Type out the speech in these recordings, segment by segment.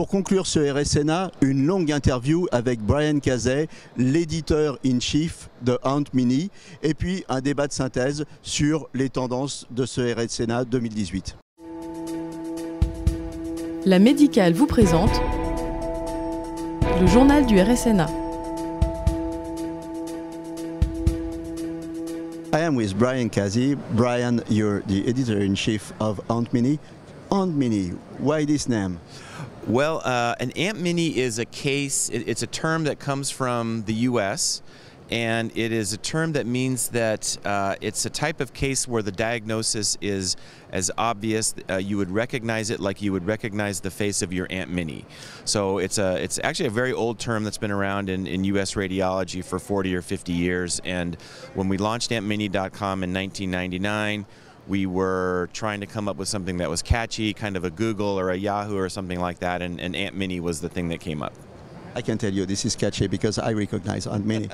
Pour conclure ce RSNA, une longue interview avec Brian Casey, l'éditeur-in-chief de Ant Mini, et puis un débat de synthèse sur les tendances de ce RSNA 2018. La Médicale vous présente le journal du RSNA. I am with Brian Casey. Brian, you're the editor-in-chief of Ant Mini. Ant Mini, why this name? Well, an Ant Mini is a case, it's a term that comes from the US, and it is a term that means that it's a type of case where the diagnosis is as obvious, you would recognize it like you would recognize the face of your Ant Mini. So it's actually a very old term that's been around in US radiology for 40 or 50 years, and when we launched AntMini.com in 1999, we were trying to come up with something that was catchy, kind of a Google or a Yahoo or something like that, and Ant Mini was the thing that came up. I can tell you this is catchy because I recognize Ant Mini.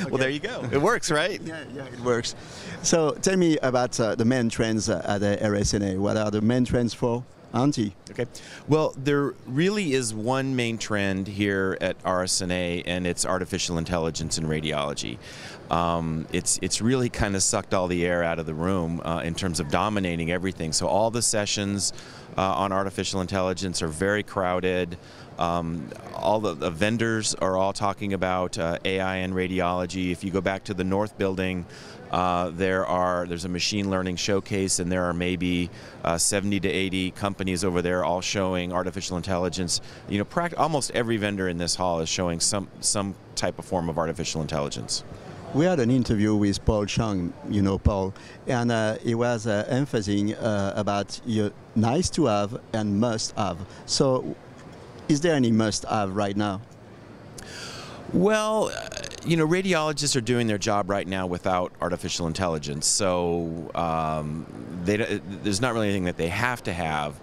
Well, there you go. It works, right? Yeah, it works. So tell me about the main trends at the RSNA. What are the main trends for Auntie? Okay. Well, there really is one main trend here at RSNA, and it's artificial intelligence in radiology. It's really kind of sucked all the air out of the room in terms of dominating everything. So all the sessions on artificial intelligence are very crowded. All the vendors are all talking about AI and radiology. If you go back to the North Building, there's a machine learning showcase, and there are maybe 70 to 80 companies over there all showing artificial intelligence. You know, almost every vendor in this hall is showing some type of form of artificial intelligence. We had an interview with Paul Chung, you know Paul, and he was emphasizing about your nice to have and must have. So is there any must have right now? Well, you know, radiologists are doing their job right now without artificial intelligence, so there's not really anything that they have to have,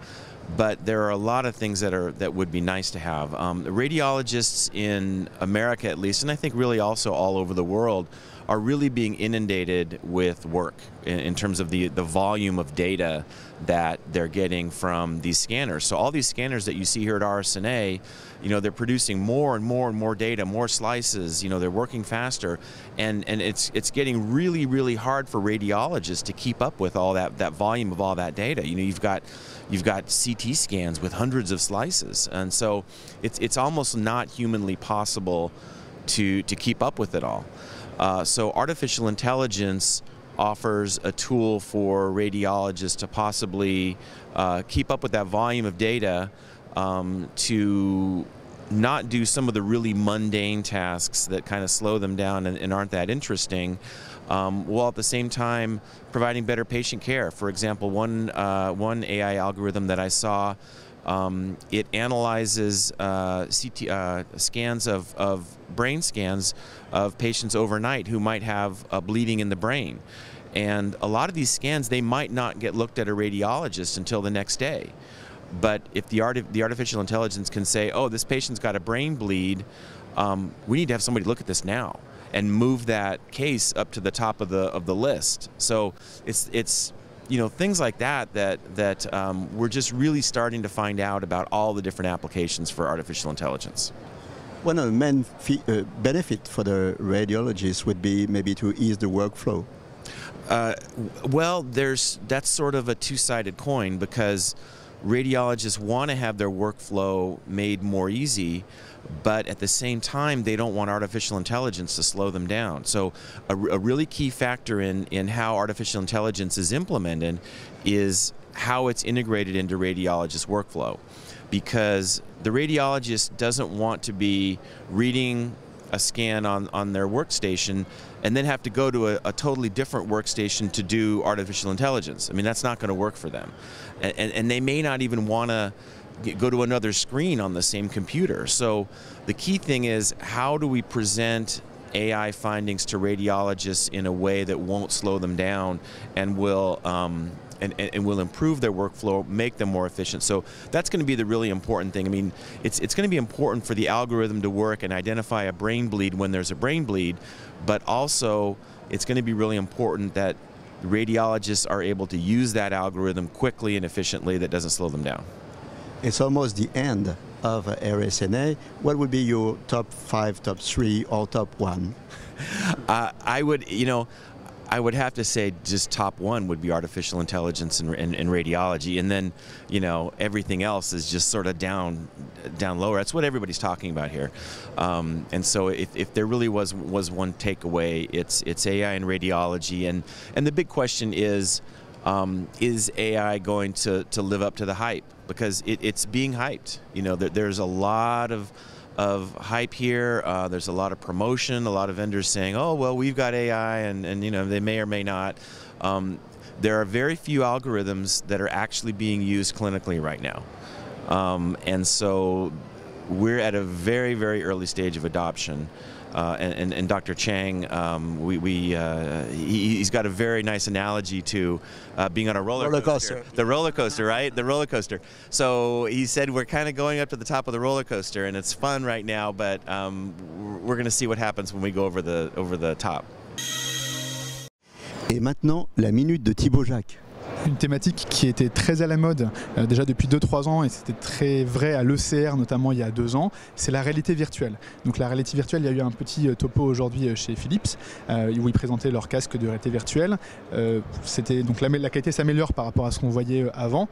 but there are a lot of things that would be nice to have. Radiologists in America, at least, and I think really also all over the world, are really being inundated with work in terms of the volume of data that they're getting from these scanners. So all these scanners that you see here at RSNA, you know, they're producing more and more and more data, more slices, you know, they're working faster, and it's getting really, really hard for radiologists to keep up with all that volume of all that data. You know, you've got CT scans with hundreds of slices, and so it's almost not humanly possible to keep up with it all. So artificial intelligence offers a tool for radiologists to possibly keep up with that volume of data, to not do some of the really mundane tasks that kind of slow them down and aren't that interesting, while at the same time providing better patient care. For example, one AI algorithm that I saw, it analyzes scans of brain scans of patients overnight who might have bleeding in the brain. And a lot of these scans, they might not get looked at a radiologist until the next day. But if the artificial intelligence can say, oh, this patient's got a brain bleed, we need to have somebody look at this now and move that case up to the top of the list. So it's you know, things like that we're just really starting to find out about all the different applications for artificial intelligence. One of the main benefit for the radiologists would be maybe to ease the workflow. Well, that's sort of a two-sided coin, because radiologists want to have their workflow made more easy, but at the same time they don't want artificial intelligence to slow them down. So a really key factor in how artificial intelligence is implemented is how it's integrated into radiologist workflow, because the radiologist doesn't want to be reading a scan on their workstation and then have to go to a totally different workstation to do artificial intelligence. I mean, that's not going to work for them. And they may not even want to go to another screen on the same computer. So the key thing is, how do we present AI findings to radiologists in a way that won't slow them down and will improve their workflow, make them more efficient. So that's going to be the really important thing. I mean, it's going to be important for the algorithm to work and identify a brain bleed when there's a brain bleed, but also it's going to be really important that radiologists are able to use that algorithm quickly and efficiently that doesn't slow them down. It's almost the end of RSNA, what would be your top 5, top 3, or top 1? I would have to say just top one would be artificial intelligence and radiology, and then everything else is just sort of down lower. That's what everybody's talking about here, and so if there really was one takeaway, it's AI and radiology, and the big question is AI going to live up to the hype? Because it's being hyped. There's a lot of hype here. There's a lot of promotion, a lot of vendors saying, oh, well, we've got AI, and they may or may not. There are very few algorithms that are actually being used clinically right now. And so we're at a very, very early stage of adoption. And Dr. Chang, he's got a very nice analogy to being on a roller coaster. The roller coaster, right? The roller coaster. So he said we're kind of going up to the top of the roller coaster, and it's fun right now, but we're going to see what happens when we go over the top. Et maintenant, la minute de Thibaut Jacques. Une thématique qui était très à la mode déjà depuis 2-3 ans, et c'était très vrai à l'ECR notamment il y a 2 ans, c'est la réalité virtuelle. Donc la réalité virtuelle, il y a eu un petit topo aujourd'hui chez Philips où ils présentaient leur casque de réalité virtuelle. Donc la qualité s'améliore par rapport à ce qu'on voyait avant.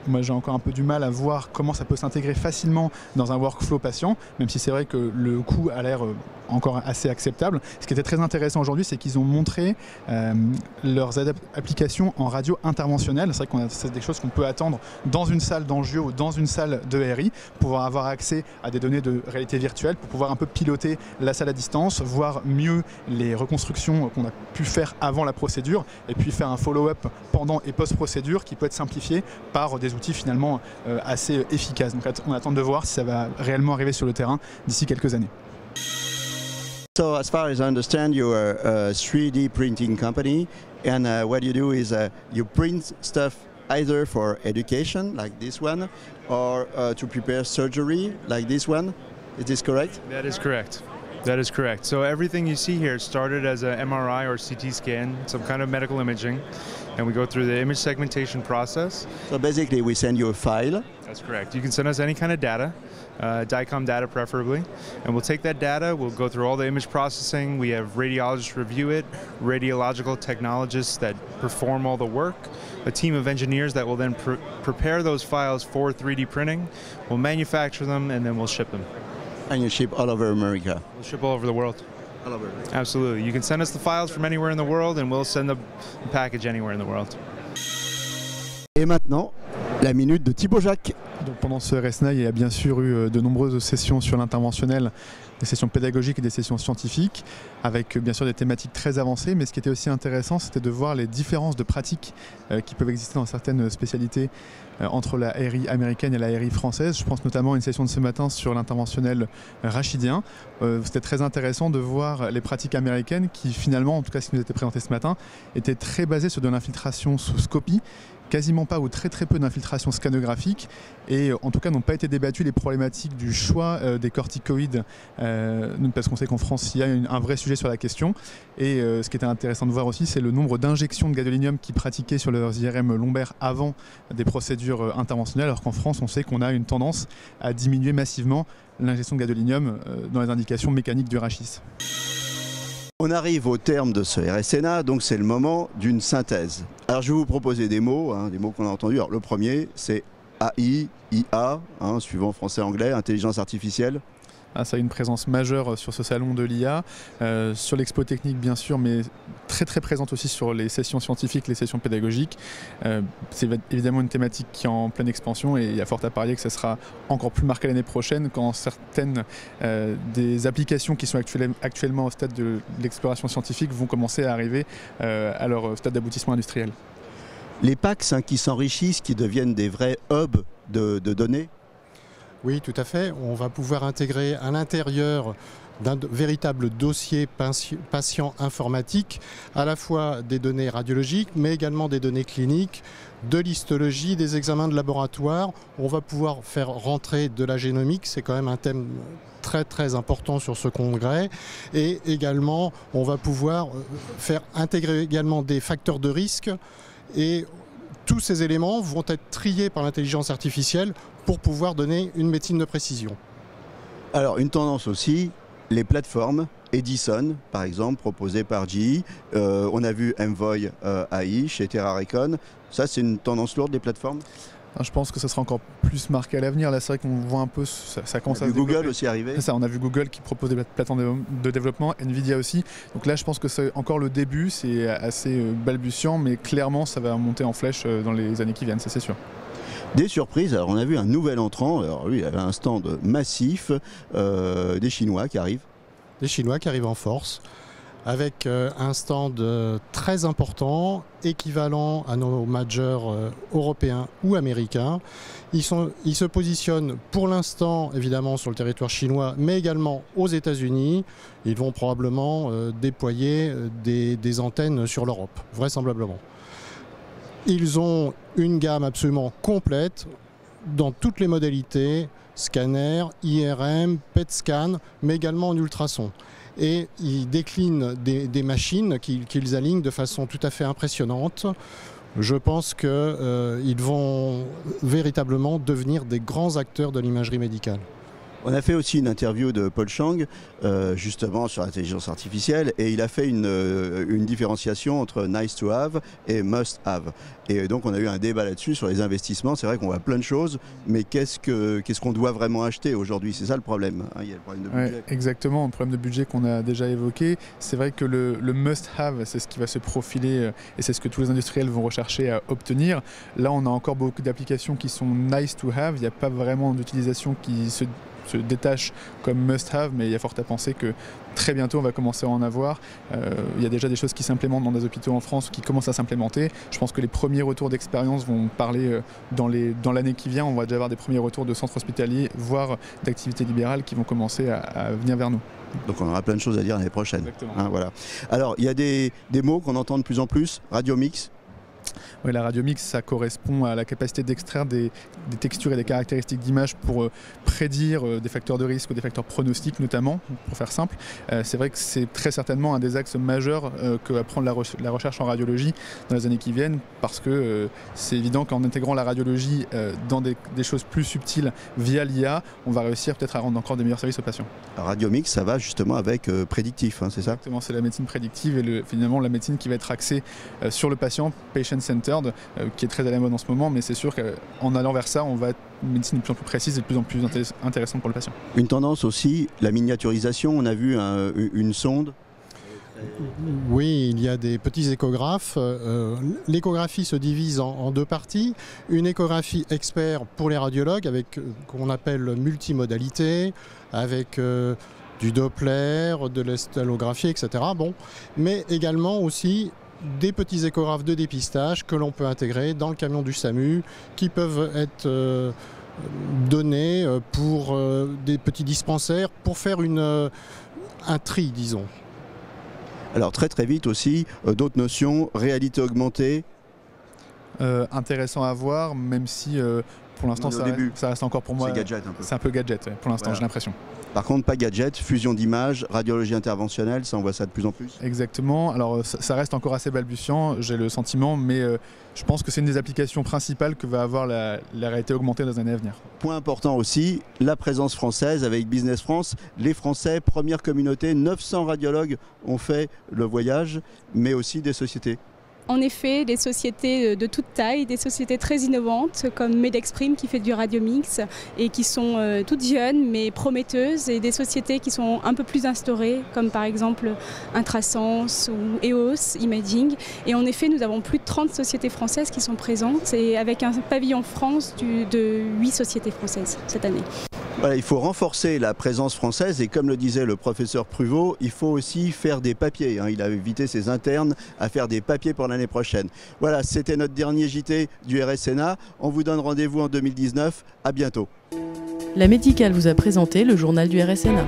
Moi j'ai encore un peu du mal à voir comment ça peut s'intégrer facilement dans un workflow patient, même si c'est vrai que le coût a l'air encore assez acceptable. Ce qui était très intéressant aujourd'hui, c'est qu'ils ont montré leurs applications en radio interventionnelle. C'est vrai que c'est des choses qu'on peut attendre dans une salle d'angio ou dans une salle de RI, pour pouvoir avoir accès à des données de réalité virtuelle, pour pouvoir un peu piloter la salle à distance, voir mieux les reconstructions qu'on a pu faire avant la procédure, et puis faire un follow-up pendant et post-procédure qui peut être simplifié par des outils finalement assez efficaces. Donc on attend de voir si ça va réellement arriver sur le terrain d'ici quelques années. So as far as I understand, you're a 3D printing company, and what you do is you print stuff either for education, like this one, or to prepare surgery, like this one. Is this correct? That is correct. That is correct. So everything you see here started as an MRI or CT scan, some kind of medical imaging, and we go through the image segmentation process. So basically we send you a file. That's correct. You can send us any kind of data, DICOM data preferably, and we'll take that data, we'll go through all the image processing, we have radiologists review it, radiological technologists that perform all the work, a team of engineers that will then prepare those files for 3D printing, we'll manufacture them, and then we'll ship them. And you ship all over America? We'll ship all over the world. All over. Absolutely. You can send us the files from anywhere in the world, and we'll send the package anywhere in the world. Et maintenant, la minute de Thibaut Jacques. Donc pendant ce RSNA, il y a bien sûr eu de nombreuses sessions sur l'interventionnel, des sessions pédagogiques et des sessions scientifiques, avec bien sûr des thématiques très avancées, mais ce qui était aussi intéressant, c'était de voir les différences de pratiques qui peuvent exister dans certaines spécialités entre la RI américaine et la RI française. Je pense notamment à une session de ce matin sur l'interventionnel rachidien. C'était très intéressant de voir les pratiques américaines qui finalement, en tout cas ce qui nous était présenté ce matin, étaient très basées sur de l'infiltration sous scopie, quasiment pas ou très peu d'infiltration scanographique, et en tout cas n'ont pas été débattues les problématiques du choix des corticoïdes, parce qu'on sait qu'en France il y a un vrai sujet sur la question. Et ce qui était intéressant de voir aussi, c'est le nombre d'injections de gadolinium qui pratiquaient sur leurs IRM lombaires avant des procédures interventionnelles, alors qu'en France on sait qu'on a une tendance à diminuer massivement l'injection de gadolinium dans les indications mécaniques du rachis. On arrive au terme de ce RSNA, donc c'est le moment d'une synthèse. Alors je vais vous proposer des mots qu'on a entendus. Alors le premier, c'est AI, IA, suivant français-anglais, intelligence artificielle. Ça a une présence majeure sur ce salon de l'IA, sur l'expo technique bien sûr, mais très présente aussi sur les sessions scientifiques, les sessions pédagogiques. C'est évidemment une thématique qui est en pleine expansion, et il y a fort à parier que ça sera encore plus marqué l'année prochaine, quand certaines des applications qui sont actuellement au stade de l'exploration scientifique vont commencer à arriver à leur stade d'aboutissement industriel. Les PACS qui s'enrichissent, qui deviennent des vrais hubs de données. Oui, tout à fait. On va pouvoir intégrer à l'intérieur d'un véritable dossier patient informatique à la fois des données radiologiques, mais également des données cliniques, de l'histologie, des examens de laboratoire. On va pouvoir faire rentrer de la génomique, c'est quand même un thème très important sur ce congrès, et également on va pouvoir faire intégrer également des facteurs de risque, et tous ces éléments vont être triés par l'intelligence artificielle pour pouvoir donner une médecine de précision. Alors, une tendance aussi, les plateformes. Edison, par exemple, proposé par GE. On a vu Envoy AI chez TerraRecon. Ça, c'est une tendance lourde des plateformes. Je pense que ça sera encore plus marqué à l'avenir. Là, c'est vrai qu'on voit un peu, ça commence à se développer. Google aussi arrivé. C'est ça, on a vu Google qui propose des plateformes de développement, Nvidia aussi. Donc là, je pense que c'est encore le début, c'est assez balbutiant, mais clairement, ça va monter en flèche dans les années qui viennent, ça c'est sûr. Des surprises, alors on a vu un nouvel entrant, alors lui il avait un stand massif, des Chinois qui arrivent. Des Chinois qui arrivent en force, avec un stand très important, équivalent à nos majors européens ou américains. Ils se positionnent pour l'instant évidemment sur le territoire chinois, mais également aux États-Unis. Ils vont probablement déployer des antennes sur l'Europe, vraisemblablement. Ils ont une gamme absolument complète dans toutes les modalités, scanner, IRM, PET scan, mais également en ultrason. Et ils déclinent des machines qu'ils alignent de façon tout à fait impressionnante. Je pense qu'ils vont véritablement devenir des grands acteurs de l'imagerie médicale. On a fait aussi une interview de Paul Chang, justement sur l'intelligence artificielle, et il a fait une différenciation entre nice to have et must have. Et donc on a eu un débat là-dessus sur les investissements. C'est vrai qu'on voit plein de choses, mais qu'est-ce qu'on doit vraiment acheter aujourd'hui? C'est ça le problème. Hein, il y a le problème de budget. Ouais, exactement, un problème de budget qu'on a déjà évoqué. C'est vrai que le must have, c'est ce qui va se profiler et c'est ce que tous les industriels vont rechercher à obtenir. Là, on a encore beaucoup d'applications qui sont nice to have. Il n'y a pas vraiment d'utilisation qui se détache comme must-have, mais il y a fort à penser que très bientôt on va commencer à en avoir. Il y a déjà des choses qui s'implémentent dans des hôpitaux en France qui commencent à s'implémenter. Je pense que les premiers retours d'expérience vont parler dans l'année qui vient. On va déjà avoir des premiers retours de centres hospitaliers, voire d'activités libérales qui vont commencer à venir vers nous. Donc on aura plein de choses à dire l'année prochaine. Exactement. Voilà. Alors il y a des mots qu'on entend de plus en plus, radiomix. Oui, la radiomix, ça correspond à la capacité d'extraire des textures et des caractéristiques d'image pour prédire des facteurs de risque ou des facteurs pronostiques notamment, pour faire simple. C'est vrai que c'est très certainement un des axes majeurs que va prendre la recherche en radiologie dans les années qui viennent, parce que c'est évident qu'en intégrant la radiologie dans des choses plus subtiles via l'IA, on va réussir peut-être à rendre encore des meilleurs services aux patients. Radiomix, ça va justement avec prédictif, hein, c'est ça? Exactement, c'est la médecine prédictive et finalement la médecine qui va être axée sur le patient, patient-centered, qui est très à la mode en ce moment, mais c'est sûr qu'en allant vers ça, on va être une médecine de plus en plus précise et de plus en plus intéressante pour le patient. Une tendance aussi, la miniaturisation, on a vu une sonde. Oui, il y a des petits échographes. L'échographie se divise en deux parties. Une échographie expert pour les radiologues, avec qu'on appelle multimodalité, avec du Doppler, de l'estallographie, etc. Bon. Mais également aussi des petits échographes de dépistage que l'on peut intégrer dans le camion du SAMU, qui peuvent être donnés pour des petits dispensaires pour faire un tri, disons. Alors très vite aussi, d'autres notions, réalité augmentée. Intéressant à voir, même si pour l'instant ça reste encore pour moi. C'est gadget un peu. C'est un peu gadget pour l'instant, voilà. J'ai l'impression. Par contre, pas gadget, fusion d'images, radiologie interventionnelle, ça on voit ça de plus en plus. Exactement, alors ça reste encore assez balbutiant, j'ai le sentiment, mais je pense que c'est une des applications principales que va avoir la réalité augmentée dans les années à venir. Point important aussi, la présence française avec Business France. Les Français, première communauté, 900 radiologues ont fait le voyage, mais aussi des sociétés. En effet, des sociétés de toute taille, des sociétés très innovantes comme Medexprime qui fait du radiomix et qui sont toutes jeunes mais prometteuses, et des sociétés qui sont un peu plus instaurées comme par exemple Intrasense ou EOS Imaging. Et en effet, nous avons plus de 30 sociétés françaises qui sont présentes, et avec un pavillon France de 8 sociétés françaises cette année. Voilà, il faut renforcer la présence française, et comme le disait le professeur Pruvot, il faut aussi faire des papiers. Il a invité ses internes à faire des papiers pour l'année prochaine. Voilà, c'était notre dernier JT du RSNA. On vous donne rendez-vous en 2019. À bientôt. La Médicale vous a présenté le journal du RSNA.